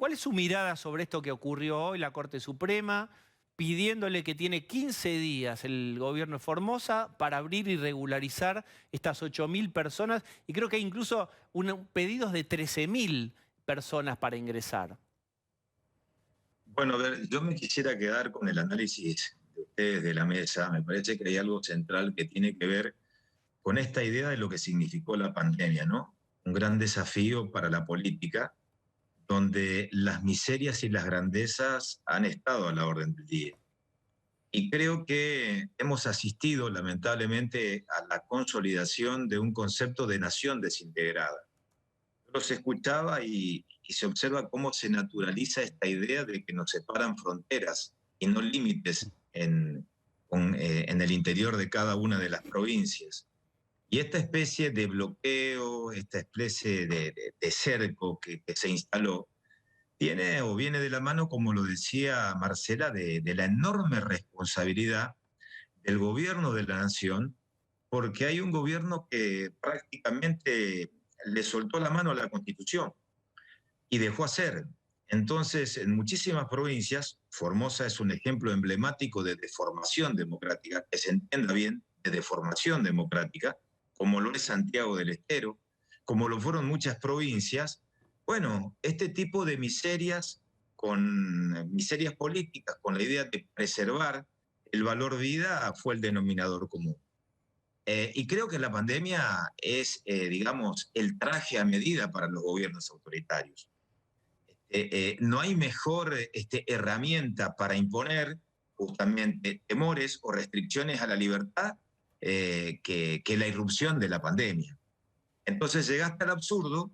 ¿Cuál es su mirada sobre esto que ocurrió hoy, la Corte Suprema, pidiéndole que tiene 15 días el gobierno de Formosa para abrir y regularizar estas 8.000 personas? Y creo que hay incluso pedidos de 13.000 personas para ingresar. Bueno, a ver, yo me quisiera quedar con el análisis de ustedes de la mesa. Me parece que hay algo central que tiene que ver con esta idea de lo que significó la pandemia, ¿no? Un gran desafío para la política, donde las miserias y las grandezas han estado a la orden del día. Y creo que hemos asistido, lamentablemente, a la consolidación de un concepto de nación desintegrada. Los escuchaba y se observa cómo se naturaliza esta idea de que nos separan fronteras y no límites en el interior de cada una de las provincias. Y esta especie de bloqueo, esta especie de cerco que se instaló, tiene o viene de la mano, como lo decía Marcela, de la enorme responsabilidad del gobierno de la nación, porque hay un gobierno que prácticamente le soltó la mano a la Constitución y dejó hacer. Entonces, en muchísimas provincias, Formosa es un ejemplo emblemático de deformación democrática, que se entienda bien, de deformación democrática, como lo es Santiago del Estero, como lo fueron muchas provincias. Bueno, este tipo de miserias, con miserias políticas, con la idea de preservar el valor vida, fue el denominador común. Y creo que la pandemia es, digamos, el traje a medida para los gobiernos autoritarios. No hay mejor herramienta para imponer justamente temores o restricciones a la libertad que la irrupción de la pandemia. Entonces llega hasta el absurdo,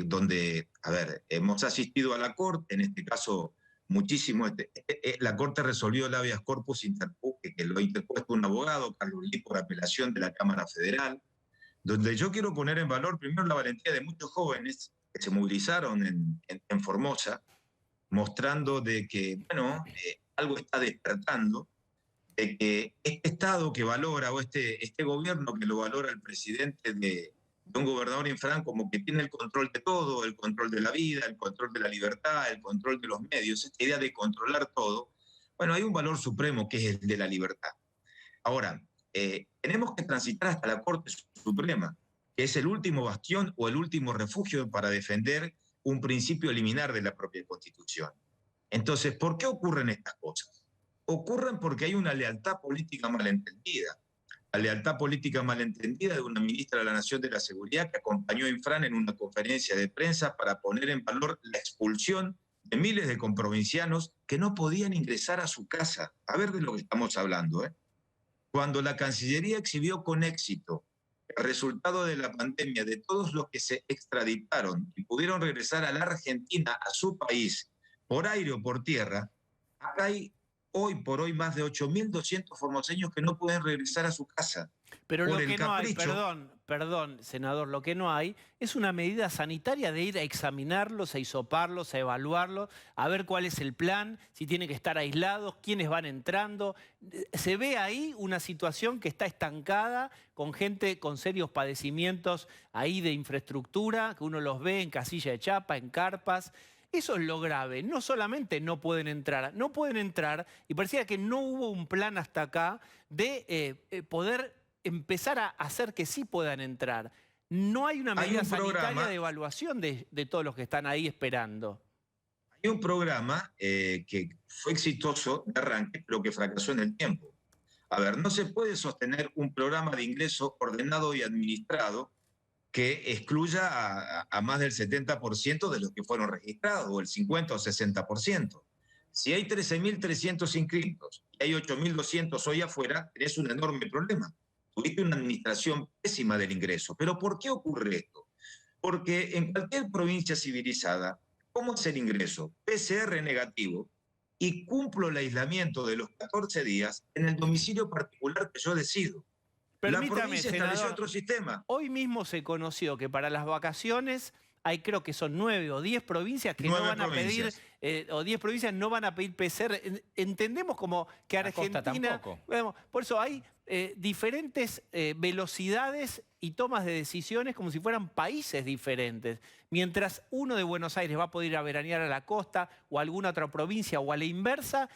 donde, a ver, hemos asistido a la Corte, en este caso muchísimo, la Corte resolvió el habeas corpus que lo ha interpuesto un abogado, Carlos Lee, por apelación de la Cámara Federal, donde yo quiero poner en valor primero la valentía de muchos jóvenes que se movilizaron en Formosa, mostrando de que, bueno, algo está despertando, de que este Estado que valora, o este gobierno que lo valora el presidente de un gobernador infran, como que tiene el control de todo, el control de la vida, el control de la libertad, el control de los medios, esta idea de controlar todo. Bueno, hay un valor supremo que es el de la libertad. Ahora, tenemos que transitar hasta la Corte Suprema, que es el último bastión o el último refugio para defender un principio liminar de la propia Constitución. Entonces, ¿por qué ocurren estas cosas? Ocurren porque hay una lealtad política malentendida. La lealtad política malentendida de una ministra de la Nación de la Seguridad que acompañó a Infran en una conferencia de prensa para poner en valor la expulsión de miles de comprovincianos que no podían ingresar a su casa. A ver de lo que estamos hablando, ¿eh? Cuando la Cancillería exhibió con éxito el resultado de la pandemia de todos los que se extraditaron y pudieron regresar a la Argentina, a su país, por aire o por tierra, acá hay hoy por hoy más de 8.200 formoseños que no pueden regresar a su casa Pero por lo el que no hay, capricho. perdón, senador, lo que no hay es una medida sanitaria de ir a examinarlos, a hisoparlos, a evaluarlos, a ver cuál es el plan, si tienen que estar aislados, quiénes van entrando. Se ve ahí una situación que está estancada, con gente con serios padecimientos ahí de infraestructura, que uno los ve en Casilla de Chapa, en carpas. Eso es lo grave. No solamente no pueden entrar, y parecía que no hubo un plan hasta acá de poder empezar a hacer que sí puedan entrar. No hay una Hay medida un sanitaria programa, de evaluación de todos los que están ahí esperando. hay un programa que fue exitoso de arranque, pero que fracasó en el tiempo. A ver, no se puede sostener un programa de ingreso ordenado y administrado que excluya a más del 70% de los que fueron registrados, o el 50 o 60%. Si hay 13.300 inscritos y hay 8.200 hoy afuera, tenés un enorme problema. Tuviste una administración pésima del ingreso. ¿Pero por qué ocurre esto? Porque en cualquier provincia civilizada, ¿cómo es el ingreso? PCR negativo, y cumplo el aislamiento de los 14 días en el domicilio particular que yo decido. La Permítame, provincia estableció senador, otro sistema. hoy mismo se conoció que para las vacaciones hay, creo que son 9 o 10 provincias que no 9 van a pedir, provincias. o 10 provincias no van a pedir PCR. Entendemos como que La costa Argentina... tampoco. Bueno, por eso hay diferentes velocidades y tomas de decisiones como si fueran países diferentes. Mientras uno de Buenos Aires va a poder ir a veranear a la costa o a alguna otra provincia o a la inversa,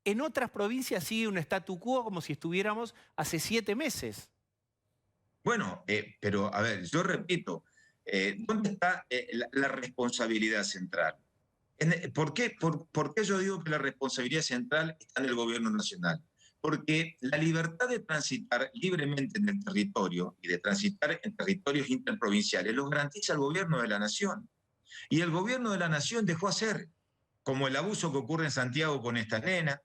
en otras provincias sigue un statu quo como si estuviéramos hace 7 meses. Bueno, pero a ver, yo repito, ¿dónde está la responsabilidad central? ¿Por qué yo digo que la responsabilidad central está en el gobierno nacional? Porque la libertad de transitar libremente en el territorio y de transitar en territorios interprovinciales lo garantiza el gobierno de la nación. Y el gobierno de la nación dejó hacer, como el abuso que ocurre en Santiago con esta nena,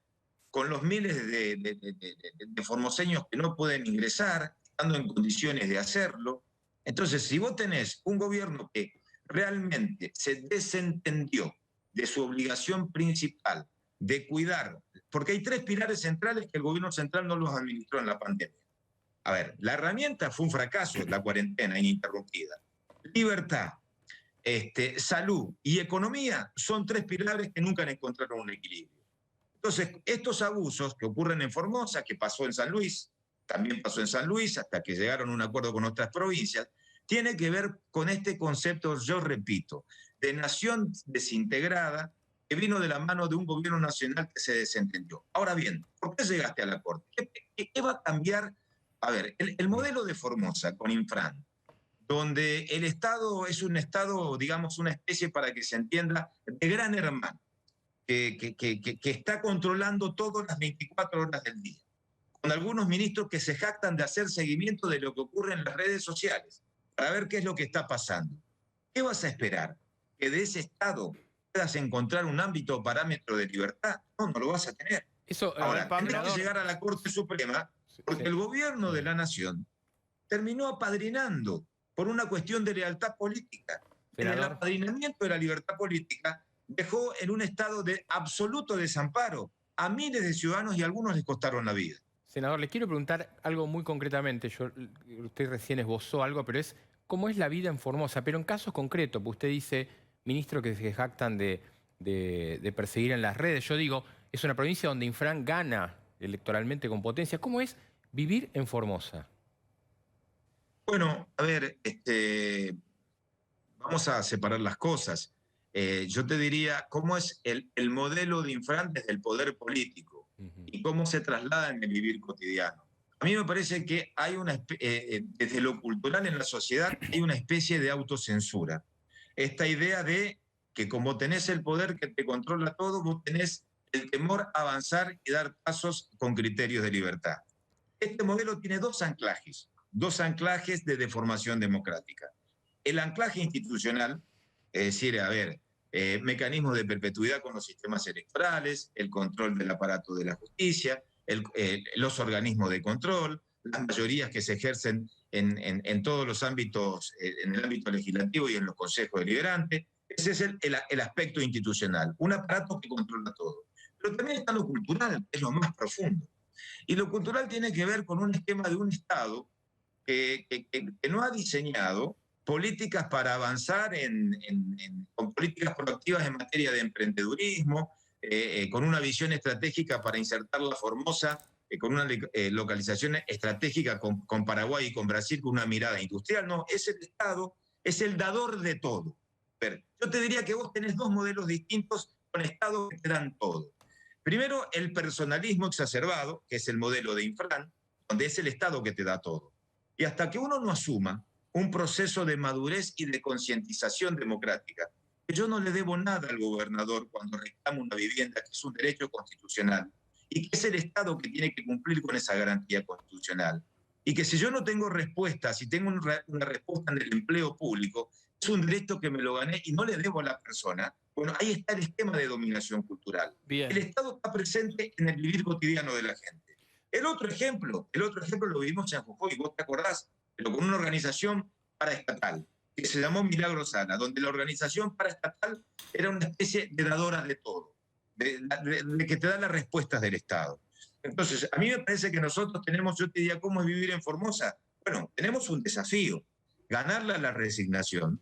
con los miles de formoseños que no pueden ingresar, estando en condiciones de hacerlo. Entonces, si vos tenés un gobierno que realmente se desentendió de su obligación principal de cuidar, porque hay 3 pilares centrales que el gobierno central no los administró en la pandemia. A ver, la herramienta fue un fracaso, la cuarentena ininterrumpida. Libertad, salud y economía son 3 pilares que nunca encontraron un equilibrio. Entonces, estos abusos que ocurren en Formosa, que pasó en San Luis, también pasó en San Luis, hasta que llegaron a un acuerdo con otras provincias, tiene que ver con este concepto, yo repito, de nación desintegrada que vino de la mano de un gobierno nacional que se desentendió. Ahora bien, ¿por qué llegaste a la Corte? ¿Qué va a cambiar? A ver, el modelo de Formosa con Infran, donde el Estado es un Estado, digamos, una especie, para que se entienda, de gran hermano, que está controlando todas las 24 horas del día, con algunos ministros que se jactan de hacer seguimiento de lo que ocurre en las redes sociales, para ver qué es lo que está pasando. ¿Qué vas a esperar? ¿Que de ese Estado puedas encontrar un ámbito o parámetro de libertad? No, no lo vas a tener. Eso, Ahora, tendrá que senador, llegar a la Corte Suprema, porque el gobierno de la Nación terminó apadrinando por una cuestión de lealtad política. En el senador, apadrinamiento de la libertad política dejó en un estado de absoluto desamparo a miles de ciudadanos y a algunos les costaron la vida. senador, le quiero preguntar algo muy concretamente. Usted recién esbozó algo, pero es cómo es la vida en Formosa, pero en casos concretos. Usted dice, ministro, que se jactan de perseguir en las redes. Yo digo, es una provincia donde Infran gana electoralmente con potencia. ¿Cómo es vivir en Formosa? Bueno, a ver, vamos a separar las cosas. Yo te diría cómo es el modelo de Infran desde el poder político y cómo se traslada en el vivir cotidiano. A mí me parece que hay desde lo cultural en la sociedad hay una especie de autocensura. Esta idea de que como tenés el poder que te controla todo, vos tenés el temor a avanzar y dar pasos con criterios de libertad. Este modelo tiene dos anclajes de deformación democrática. El anclaje institucional, es decir, a ver, mecanismos de perpetuidad con los sistemas electorales, el control del aparato de la justicia, los organismos de control, las mayorías que se ejercen en todos los ámbitos, en el ámbito legislativo y en los consejos deliberantes. Ese es el aspecto institucional, un aparato que controla todo. Pero también está lo cultural, que es lo más profundo. Y lo cultural tiene que ver con un esquema de un Estado que no ha diseñado políticas para avanzar con políticas proactivas en materia de emprendedurismo, con una visión estratégica para insertar la Formosa, con una localización estratégica con Paraguay y con Brasil, con una mirada industrial. No, es el Estado, es el dador de todo. Pero yo te diría que vos tenés dos modelos distintos con Estados que te dan todo. Primero, el personalismo exacerbado, que es el modelo de Infran, donde es el Estado que te da todo. Y hasta que uno no asuma un proceso de madurez y de concientización democrática, que yo no le debo nada al gobernador cuando reclama una vivienda, que es un derecho constitucional, y que es el Estado que tiene que cumplir con esa garantía constitucional. Y que si yo no tengo respuesta, si tengo una respuesta en el empleo público, es un derecho que me lo gané y no le debo a la persona. Bueno, ahí está el esquema de dominación cultural. Bien. El Estado está presente en el vivir cotidiano de la gente. El otro ejemplo lo vivimos en Jujuy, vos te acordás, pero con una organización paraestatal que se llamó Milagro Sana, donde la organización paraestatal era una especie de dadora de todo, de que te da las respuestas del Estado. Entonces, a mí me parece que nosotros tenemos, yo te diría, ¿cómo es vivir en Formosa? Bueno, tenemos un desafío, ganarle a la resignación.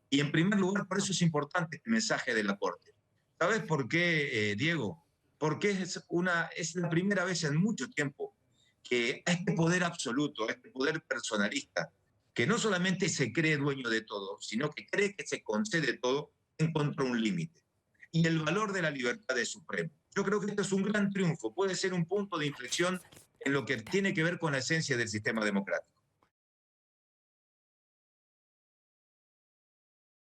Y en primer lugar, por eso es importante el mensaje de la Corte. ¿Sabes por qué, Diego? Porque es la primera vez en mucho tiempo que a este poder absoluto, a este poder personalista, que no solamente se cree dueño de todo, sino que cree que se concede todo, encontró un límite. Y el valor de la libertad es supremo. Yo creo que esto es un gran triunfo, puede ser un punto de inflexión en lo que tiene que ver con la esencia del sistema democrático.